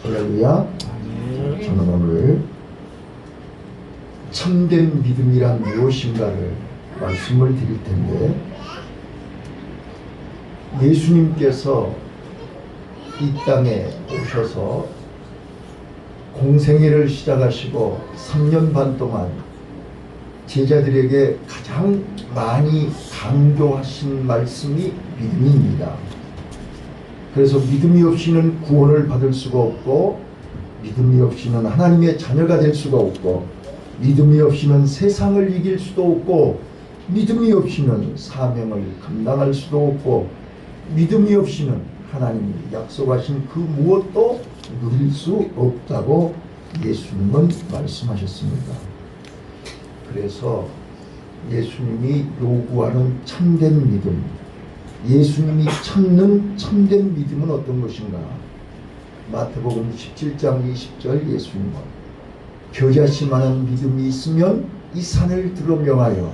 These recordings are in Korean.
할렐루야. 저는 오늘 참된 믿음이란 무엇인가를 말씀을 드릴 텐데, 예수님께서 이 땅에 오셔서 공생애를 시작하시고 3년 반 동안 제자들에게 가장 많이 강조하신 말씀이 믿음입니다. 그래서 믿음이 없이는 구원을 받을 수가 없고, 믿음이 없이는 하나님의 자녀가 될 수가 없고, 믿음이 없이는 세상을 이길 수도 없고, 믿음이 없이는 사명을 감당할 수도 없고, 믿음이 없이는 하나님이 약속하신 그 무엇도 누릴 수 없다고 예수님은 말씀하셨습니다. 그래서 예수님이 요구하는 참된 믿음, 예수님이 찾는 참된 믿음은 어떤 것인가? 마태복음 17장 20절 예수님은 겨자씨만한 믿음이 있으면 이 산을 들어 명하여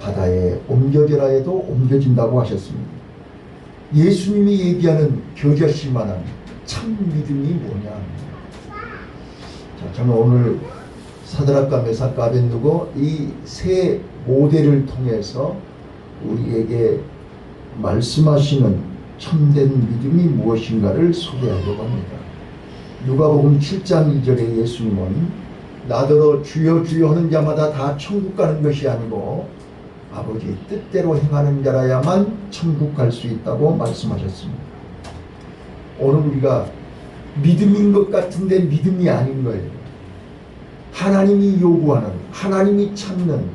바다에 옮겨져라 해도 옮겨진다고 하셨습니다. 예수님이 얘기하는 겨자씨만한 참 믿음이 뭐냐? 자, 저는 오늘 사드락과 메삭과 아벳느고 이 세 모델을 통해서 우리에게 말씀하시는 참된 믿음이 무엇인가를 소개하려고 합니다. 누가복음 7장 2절에 예수님은 나더러 주여 주여 하는 자마다 다 천국 가는 것이 아니고 아버지 뜻대로 행하는 자라야만 천국 갈 수 있다고 말씀하셨습니다. 오늘 우리가 믿음인 것 같은데 믿음이 아닌 거예요. 하나님이 요구하는, 하나님이 찾는,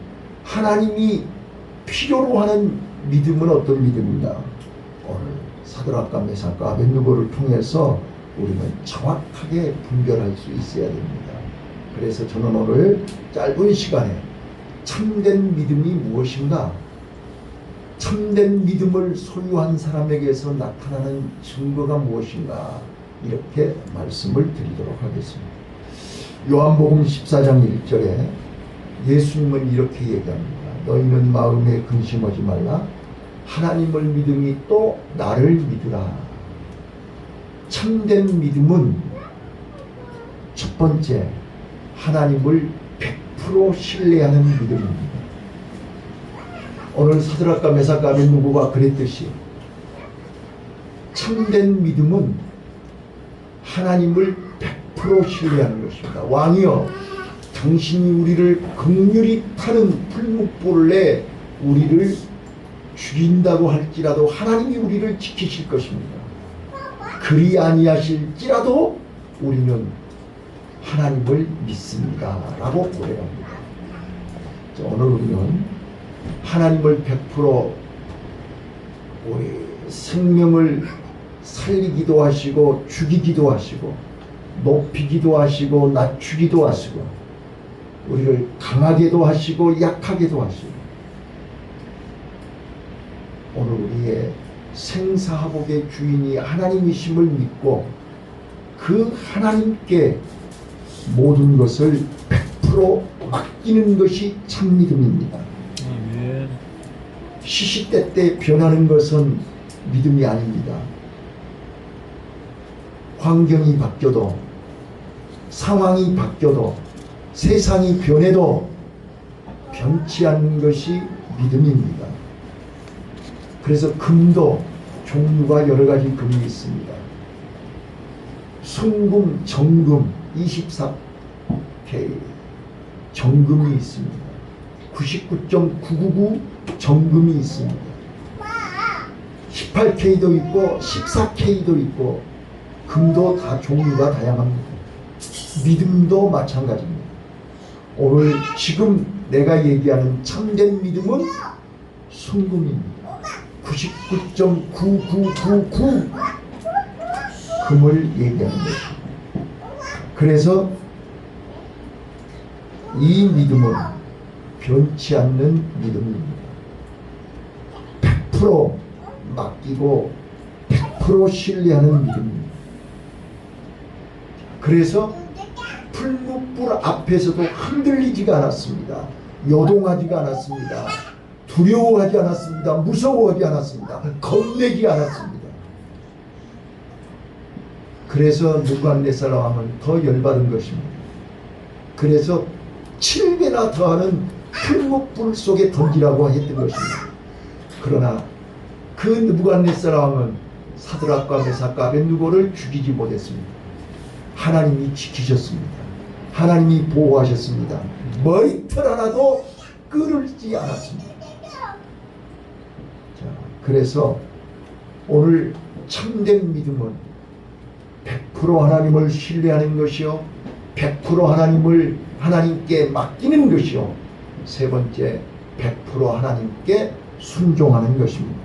하나님이 필요로 하는 믿음은 어떤 믿음인가? 오늘 사드락과 메삭과 아벳느고를 통해서 우리는 정확하게 분별할 수 있어야 됩니다. 그래서 저는 오늘 짧은 시간에 참된 믿음이 무엇인가? 참된 믿음을 소유한 사람에게서 나타나는 증거가 무엇인가? 이렇게 말씀을 드리도록 하겠습니다. 요한복음 14장 1절에 예수님은 이렇게 얘기합니다. 너희는 마음에 근심하지 말라. 하나님을 믿으니 또 나를 믿으라. 참된 믿음은 첫 번째, 하나님을 100% 신뢰하는 믿음입니다. 오늘 사드락과 메삭과 아벳느고가 그랬듯이 참된 믿음은 하나님을 100% 신뢰하는 것입니다. 왕이여, 당신이 우리를 긍휼히 타는 풀무불에 우리를 죽인다고 할지라도 하나님이 우리를 지키실 것입니다. 그리 아니하실지라도 우리는 하나님을 믿습니다 라고 고백합니다. 오늘 우리는 하나님을 100% 우리 생명을 살리기도 하시고 죽이기도 하시고 높이기도 하시고 낮추기도 하시고 우리를 강하게도 하시고 약하게도 하시고 오늘 우리의 생사화복의 주인이 하나님이심을 믿고 그 하나님께 모든 것을 100% 맡기는 것이 참믿음입니다. 시시때때 변하는 것은 믿음이 아닙니다. 환경이 바뀌어도, 상황이 바뀌어도, 세상이 변해도 변치 않는 것이 믿음입니다. 그래서 금도 종류가 여러 가지 금이 있습니다. 순금, 정금 24K 정금이 있습니다. 99.999 정금이 있습니다. 18K도 있고 14K도 있고 금도 다 종류가 다양합니다. 믿음도 마찬가지입니다. 오늘 지금 내가 얘기하는 참된 믿음은 순금입니다. 99.9999 금을 얘기하는 것입니다. 그래서 이 믿음은 변치 않는 믿음입니다. 100% 맡기고 100% 신뢰하는 믿음입니다. 그래서 풀무불 앞에서도 흔들리지가 않았습니다. 요동하지가 않았습니다. 두려워하지 않았습니다. 무서워하지 않았습니다. 겁내지 않았습니다. 그래서 느부갓네살 왕은 더 열받은 것입니다. 그래서 7배나 더하는 풀무불 속에 던지라고 했던 것입니다. 그러나 그 느부갓네살 왕은 사드락과 메삭과 아벳느고를 죽이지 못했습니다. 하나님이 지키셨습니다. 하나님이 보호하셨습니다. 머리털 하나도 끄르지 않았습니다. 자, 그래서 오늘 참된 믿음은 100% 하나님을 신뢰하는 것이요, 100% 하나님께 맡기는 것이요, 세 번째 100% 하나님께 순종하는 것입니다.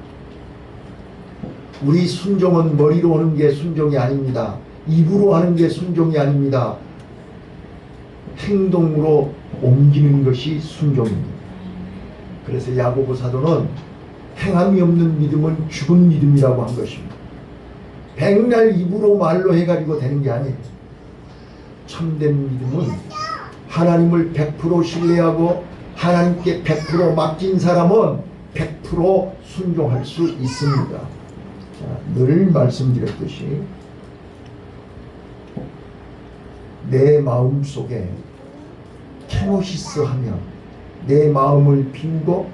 우리 순종은 머리로 오는 게 순종이 아닙니다. 입으로 하는 게 순종이 아닙니다. 행동으로 옮기는 것이 순종입니다. 그래서 야고보 사도는 행함이 없는 믿음은 죽은 믿음이라고 한 것입니다. 백날 입으로 말로 해가지고 되는 게 아니에요. 참된 믿음은 하나님을 100% 신뢰하고 하나님께 100% 맡긴 사람은 100% 순종할 수 있습니다. 자, 늘 말씀드렸듯이 내 마음속에 케노시스 하면 내 마음을 비우고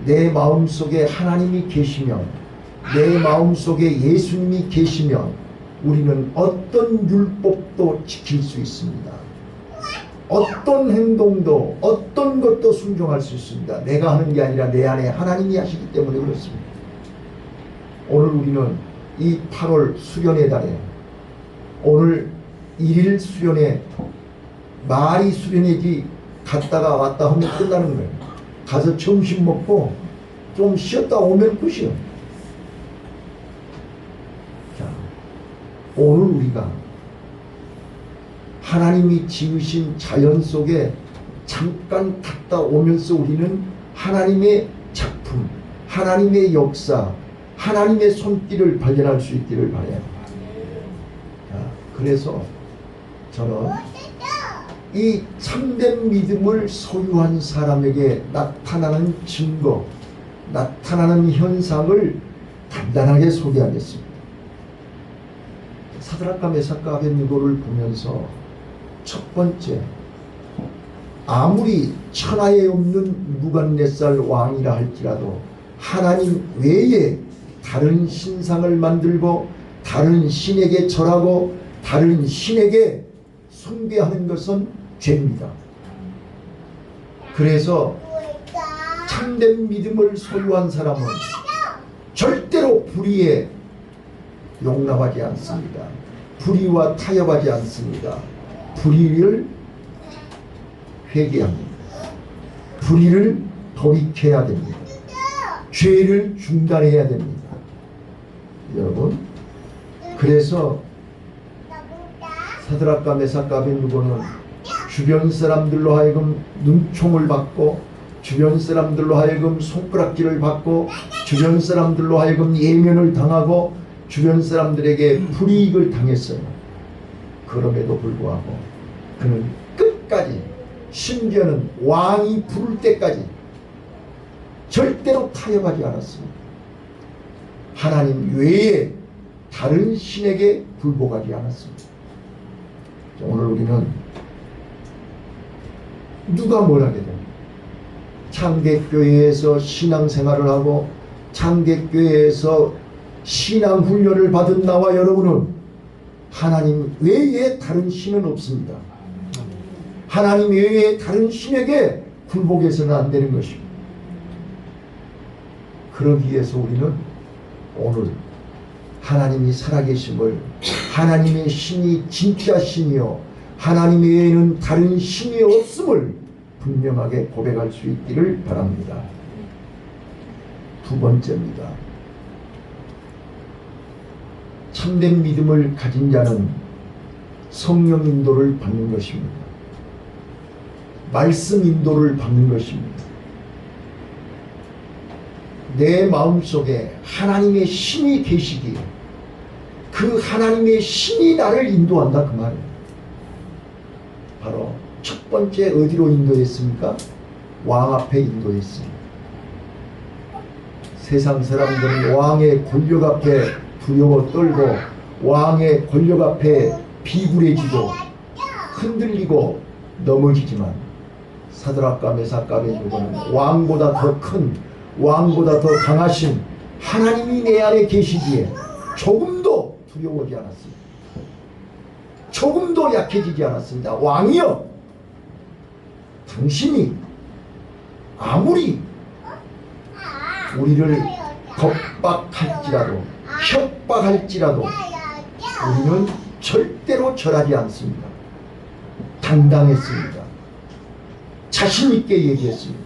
내 마음속에 하나님이 계시면, 내 마음속에 예수님이 계시면 우리는 어떤 율법도 지킬 수 있습니다. 어떤 행동도 어떤 것도 순종할 수 있습니다. 내가 하는 게 아니라 내 안에 하나님이 하시기 때문에 그렇습니다. 오늘 우리는 이 8월 수련의 달에 오늘 1일 수련회, 말이 수련회지 갔다가 왔다 하면 끝나는 거예요. 가서 점심 먹고 좀 쉬었다 오면 끝이요. 자, 오늘 우리가 하나님이 지으신 자연 속에 잠깐 갔다 오면서 우리는 하나님의 작품, 하나님의 역사, 하나님의 손길을 발견할 수 있기를 바라요. 자, 그래서 저는 이 참된 믿음을 소유한 사람에게 나타나는 증거, 나타나는 현상을 간단하게 소개하겠습니다. 사드락과 메삭과 아벳느고를 보면서 첫 번째, 아무리 천하에 없는 느부갓네살 왕이라 할지라도 하나님 외에 다른 신상을 만들고 다른 신에게 절하고 다른 신에게 숭배하는 것은 죄입니다. 그래서 참된 믿음을 소유한 사람은 절대로 불의에 용납하지 않습니다. 불의와 타협하지 않습니다. 불의를 회개합니다. 불의를 돌이켜야 됩니다. 죄를 중단해야 됩니다. 여러분, 그래서 사드락과 메삭과 아벳느고는 주변 사람들로 하여금 눈총을 받고, 주변 사람들로 하여금 손가락질을 받고, 주변 사람들로 하여금 예면을 당하고, 주변 사람들에게 불이익을 당했어요. 그럼에도 불구하고 그는 끝까지, 심지어는 왕이 부를 때까지 절대로 타협하지 않았습니다. 하나님 외에 다른 신에게 굴복하지 않았습니다. 오늘 우리는 누가 뭘 하게 됩니까? 창객교회에서 신앙생활을 하고 창객교회에서 신앙훈련을 받은 나와 여러분은 하나님 외에 다른 신은 없습니다. 하나님 외에 다른 신에게 굴복해서는 안 되는 것입니다. 그러기 위해서 우리는 오늘 하나님이 살아계심을, 하나님의 신이 진짜 신이요 하나님 외에는 다른 신이 없음을 분명하게 고백할 수 있기를 바랍니다. 두 번째입니다. 참된 믿음을 가진 자는 성령 인도를 받는 것입니다. 말씀 인도를 받는 것입니다. 내 마음속에 하나님의 신이 계시기에 그 하나님의 신이 나를 인도한다, 그 말이에요. 바로 첫 번째 어디로 인도했습니까? 왕 앞에 인도했습니다. 세상 사람들은 왕의 권력 앞에 두려워 떨고 왕의 권력 앞에 비굴해지고 흔들리고 넘어지지만 사드락과 메삭과 아벤느고는 왕보다 더 큰, 왕보다 더 강하신 하나님이 내 안에 계시기에 조금도 두려워하지 않았습니다. 조금도 약해지지 않았습니다. 왕이여, 당신이 아무리 우리를 겁박할지라도 협박할지라도 우리는 절대로 절하지 않습니다. 당당했습니다. 자신있게 얘기했습니다.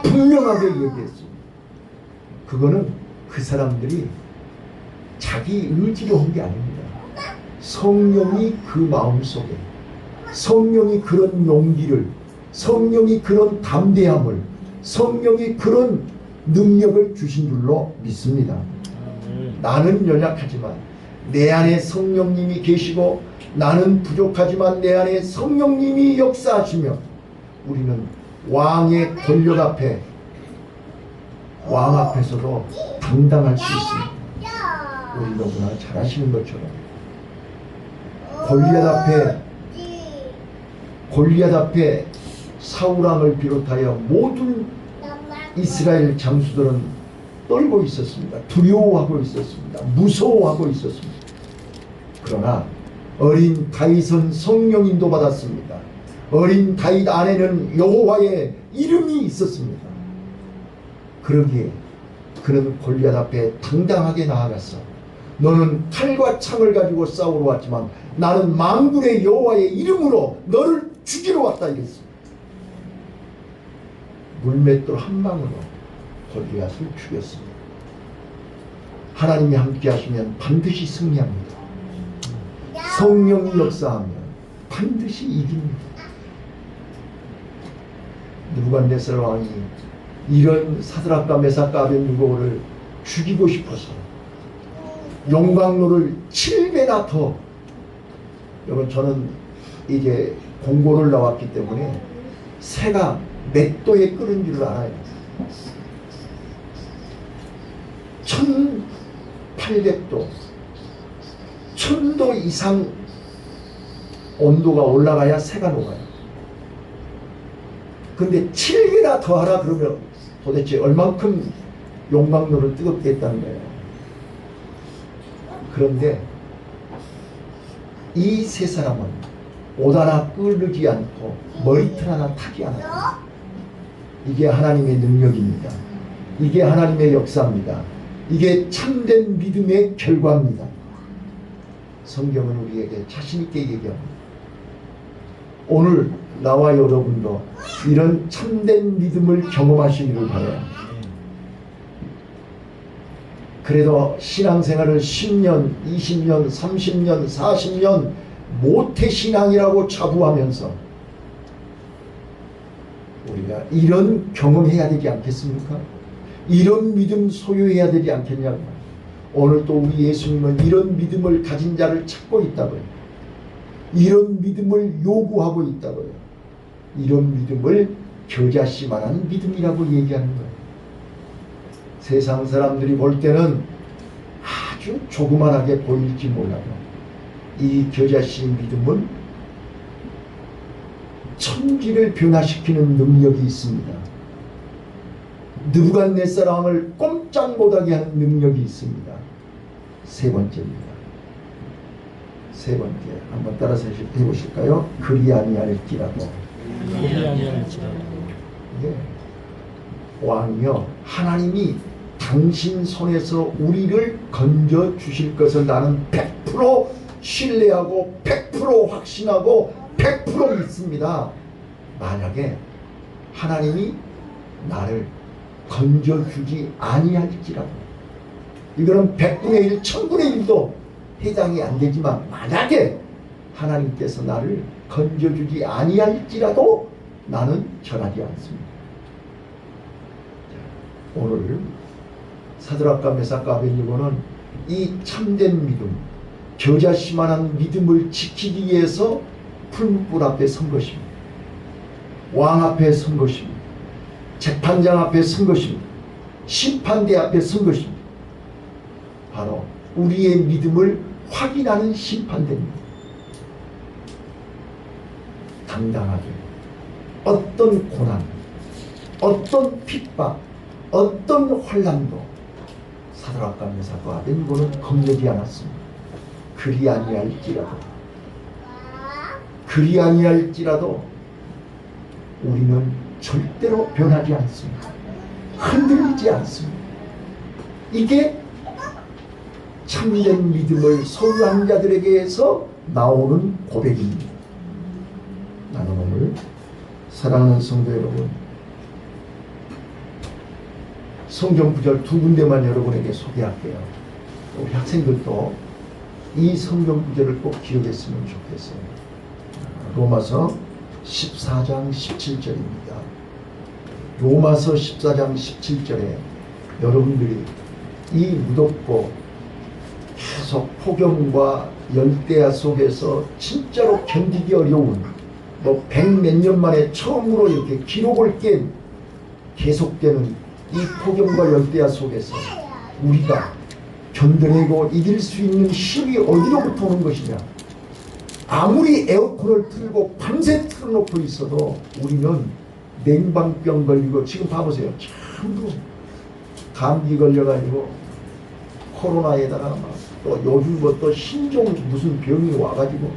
분명하게 얘기했습니다. 그거는 그 사람들이 자기 의지로 한 게 아닙니다. 성령이 그 마음속에, 성령이 그런 용기를, 성령이 그런 담대함을, 성령이 그런 능력을 주신 줄로 믿습니다. 나는 연약하지만 내 안에 성령님이 계시고, 나는 부족하지만 내 안에 성령님이 역사하시며, 우리는 왕의 권력 앞에, 왕 앞에서도 당당할 수 있습니다. 우리 너무나 잘 아시는 것처럼 골리앗 앞에 사울왕을 비롯하여 모든 이스라엘 장수들은 떨고 있었습니다. 두려워하고 있었습니다. 무서워하고 있었습니다. 그러나 어린 다윗은 성령 인도 받았습니다. 어린 다윗 안에는 여호와의 이름이 있었습니다. 그러기에 그는 골리앗 앞에 당당하게 나아갔어. 너는 칼과 창을 가지고 싸우러 왔지만 나는 만군의 여호와의 이름으로 너를 죽이러 왔다 이랬습니다. 물맷돌 한 방으로 골리앗을 죽였습니다. 하나님이 함께 하시면 반드시 승리합니다. 성령이 역사하면 반드시 이깁니다. 느부갓네살 왕이 이런 사드락과 메삭과 아벤느고를 죽이고 싶어서 용광로를 7배나 더, 여러분 저는 이제 공고를 나왔기 때문에 새가 몇 도에 끓은 줄 알아요. 1800도 1000도 이상 온도가 올라가야 새가 녹아요. 근데 7배나 더 하라 그러면 도대체 얼만큼 용광로를 뜨겁게 했다는 거예요. 그런데 이 세 사람은 옷 하나 끓지 않고 머리털 하나 타지 않았다. 이게 하나님의 능력입니다. 이게 하나님의 역사입니다. 이게 참된 믿음의 결과입니다. 성경은 우리에게 자신있게 얘기합니다. 오늘 나와 여러분도 이런 참된 믿음을 경험하시기를 바라요. 그래도 신앙생활을 10년, 20년, 30년, 40년 모태신앙이라고 자부하면서 우리가 이런 경험해야 되지 않겠습니까? 이런 믿음 소유해야 되지 않겠냐고요. 오늘 또 우리 예수님은 이런 믿음을 가진 자를 찾고 있다고요. 이런 믿음을 요구하고 있다고요. 이런 믿음을 겨자씨만한 믿음이라고 얘기하는 거예요. 세상 사람들이 볼 때는 아주 조그만하게 보일지 몰라도 이 겨자씨 믿음은 천지를 변화시키는 능력이 있습니다. 느부갓네살 왕을 꼼짝 못하게 하는 능력이 있습니다. 세 번째입니다. 세 번째, 한번 따라서 해보실까요? 그리 아니할지라도. 네. 왕이여, 하나님이 당신 손에서 우리를 건져 주실 것을 나는 100% 신뢰하고 100% 확신하고 100% 믿습니다. 만약에 하나님이 나를 건져주지 아니할지라도, 이거는 100분의 1, 1000분의 1도 해당이 안 되지만 만약에 하나님께서 나를 건져주지 아니할지라도 나는 절하지 않습니다. 오늘 사드락과 메삭과 아벤느고는 이 참된 믿음, 겨자씨만한 믿음을 지키기 위해서 풀무불 앞에 선 것입니다. 왕 앞에 선 것입니다. 재판장 앞에 선 것입니다. 심판대 앞에 선 것입니다. 바로 우리의 믿음을 확인하는 심판됩니다. 당당하게 어떤 고난, 어떤 핍박, 어떤 환난도 사드락과 메삭과 아벤고는 겁내지 않았습니다. 그리 아니할지라도 우리는 절대로 변하지 않습니다. 흔들리지 않습니다. 이게 참된 믿음을 소유한 자들에게서 나오는 고백입니다. 나는 오늘 사랑하는 성도 여러분, 성경 구절 두 군데만 여러분에게 소개할게요. 우리 학생들도 이 성경 구절을 꼭 기억했으면 좋겠어요. 로마서 14장 17절입니다. 로마서 14장 17절에 여러분들이 이 무덥고 계속 폭염과 열대야 속에서 진짜로 견디기 어려운 뭐 100몇 년 만에 처음으로 이렇게 기록을 깬 계속되는 이 폭염과 열대야 속에서 우리가 견뎌내고 이길 수 있는 힘이 어디로부터 오는 것이냐. 아무리 에어컨을 틀고 밤새 틀어놓고 있어도 우리는 냉방병 걸리고, 지금 봐보세요. 전부 감기 걸려가지고 코로나에다가 막 또 요즘 뭐 또 신종 무슨 병이 와가지고,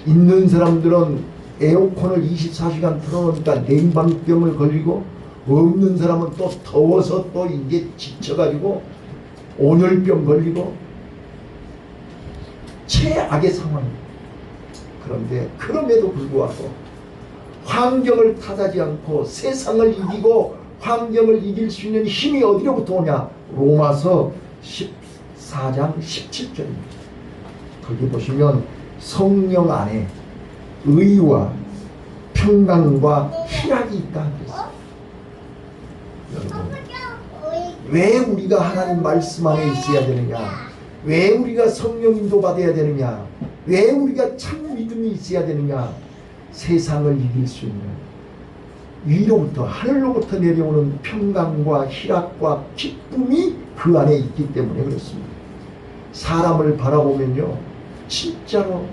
있는 사람들은 에어컨을 24시간 틀어놓으니까 냉방병을 걸리고, 없는 사람은 또 더워서 또 이게 지쳐가지고 온열병 걸리고, 최악의 상황입니다. 그런데 그럼에도 불구하고 환경을 탓하지 않고 세상을 이기고 환경을 이길 수 있는 힘이 어디로부터 오냐? 로마서 14장 17절입니다. 거기 보시면 성령 안에 의와 평강과 희락이 있다 그랬어요. 여러분, 왜 우리가 하나님 말씀 안에 있어야 되느냐? 왜 우리가 성령 인도 받아야 되느냐? 왜 우리가 참 믿음이 있어야 되느냐? 세상을 이길 수 있는 위로부터, 하늘로부터 내려오는 평강과 희락과 기쁨이 그 안에 있기 때문에 그렇습니다. 사람을 바라보면요, 진짜로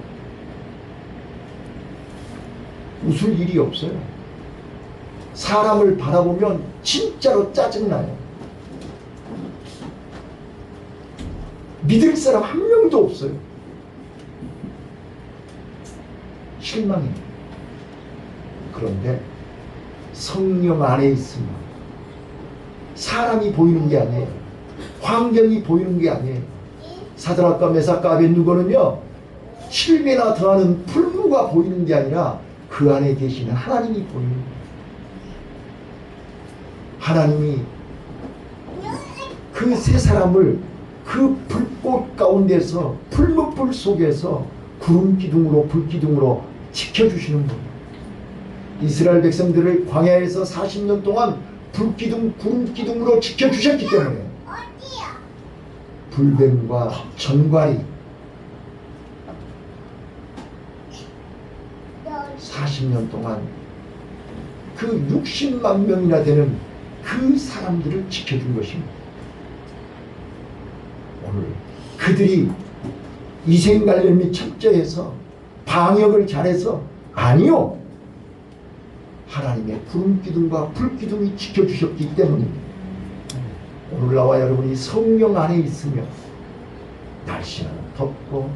웃을 일이 없어요. 사람을 바라보면 진짜로 짜증나요. 믿을 사람 한 명도 없어요. 실망해요. 그런데 성령 안에 있으면 사람이 보이는 게 아니에요. 환경이 보이는 게 아니에요. 사드락과 메삭과 아벤누고는요, 7배나 더하는 풀무가 보이는 게 아니라 그 안에 계시는 하나님이 보이는 거예요. 하나님이 그 세 사람을 그 불꽃 가운데서, 풀무불 속에서 구름기둥으로, 불기둥으로 지켜주시는 거예요. 이스라엘 백성들을 광야에서 40년 동안 불기둥, 구름기둥으로 지켜주셨기 때문에 불뱀과 전갈이 40년 동안 그 60만 명이나 되는 그 사람들을 지켜준 것입니다. 오늘 그들이 이생갈림이 철저해서 방역을 잘해서 아니요, 하나님의 구름기둥과 불기둥이 지켜주셨기 때문입니다. 오늘 나와 여러분이 성령 안에 있으면 날씨는 덥고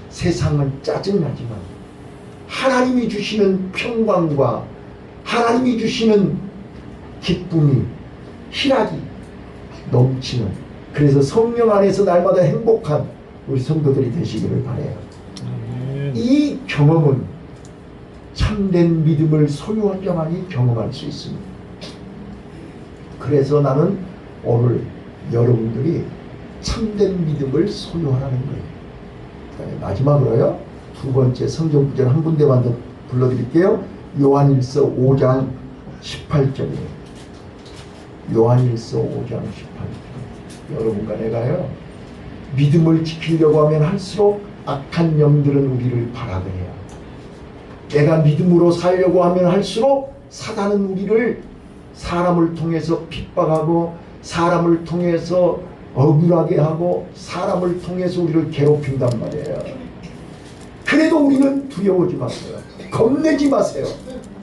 세상은 짜증나지만 하나님이 주시는 평강과 하나님이 주시는 기쁨이, 희락이 넘치는, 그래서 성령 안에서 날마다 행복한 우리 성도들이 되시기를 바라요. 이 경험은 참된 믿음을 소유한 자만이 경험할 수 있습니다. 그래서 나는 오늘 여러분들이 참된 믿음을 소유하라는 거예요. 마지막으로요, 두 번째 성경 구절 한 군데만 더 불러드릴게요. 요한일서 5장 18절이에요. 요한일서 5장 18절. 여러분과 내가요, 믿음을 지키려고 하면 할수록 악한 영들은 우리를 발악해요. 내가 믿음으로 살려고 하면 할수록 사단은 우리를 사람을 통해서 핍박하고 사람을 통해서 억울하게 하고 사람을 통해서 우리를 괴롭힌단 말이에요. 그래도 우리는 두려워하지 마세요. 겁내지 마세요.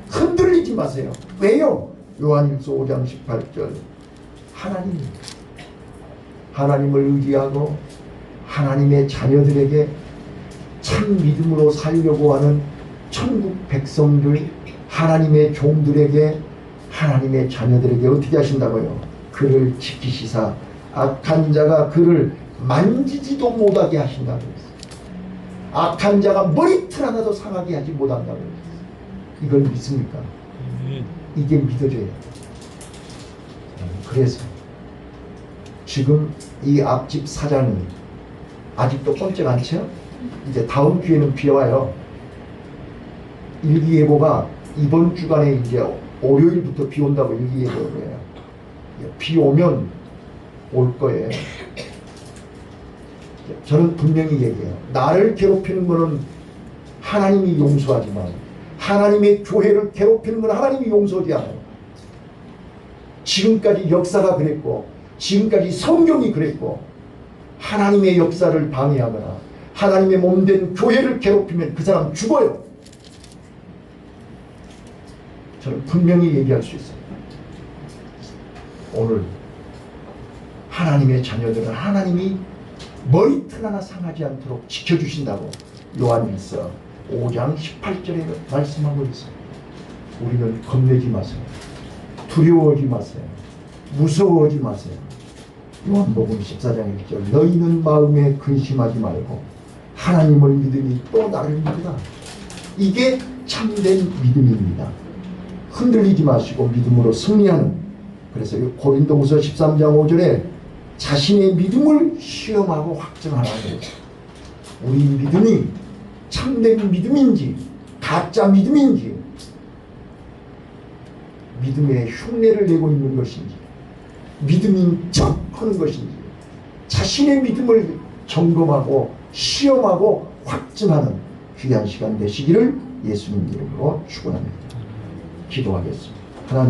흔들리지 마세요. 왜요? 요한일서 5장 18절 하나님을 의지하고 하나님의 자녀들에게 참 믿음으로 살려고 하는 천국 백성들, 하나님의 종들에게, 하나님의 자녀들에게 어떻게 하신다고요? 그를 지키시사 악한 자가 그를 만지지도 못하게 하신다고 했어요. 악한 자가 머리털 하나도 상하게 하지 못한다고 했어요. 이걸 믿습니까? 이게 믿어져요. 그래서 지금 이 앞집 사장이 아직도 꼼짝 않죠? 이제 다음 주에는 비 와요. 일기예보가 이번 주간에 이제 월요일부터 비 온다고 일기예보를 해요. 비 오면 올 거예요. 저는 분명히 얘기해요. 나를 괴롭히는 것은 하나님이 용서하지만 하나님의 교회를 괴롭히는 건 하나님이 용서하지 않아요. 지금까지 역사가 그랬고 지금까지 성경이 그랬고 하나님의 역사를 방해하거나 하나님의 몸된 교회를 괴롭히면 그 사람 죽어요. 저는 분명히 얘기할 수 있어요. 오늘 하나님의 자녀들은 하나님이 머리털 하나 상하지 않도록 지켜주신다고 요한일서 5장 18절에 말씀하고 있어요. 우리는 겁내지 마세요. 두려워하지 마세요. 무서워하지 마세요. 요한복음 14장 1절 너희는 마음에 근심하지 말고 하나님을 믿으니 또 나를 믿으라. 이게 참된 믿음입니다. 흔들리지 마시고 믿음으로 승리하는, 그래서 고린도후서 13장 5절에 자신의 믿음을 시험하고 확증하라는, 우리 믿음이 참된 믿음인지 가짜 믿음인지, 믿음의 흉내를 내고 있는 것인지 믿음인 척 하는 것인지 자신의 믿음을 점검하고 시험하고 확증하는 귀한 시간 되시기를 예수님 이름으로 축원합니다. 기도하겠습니다. 하나님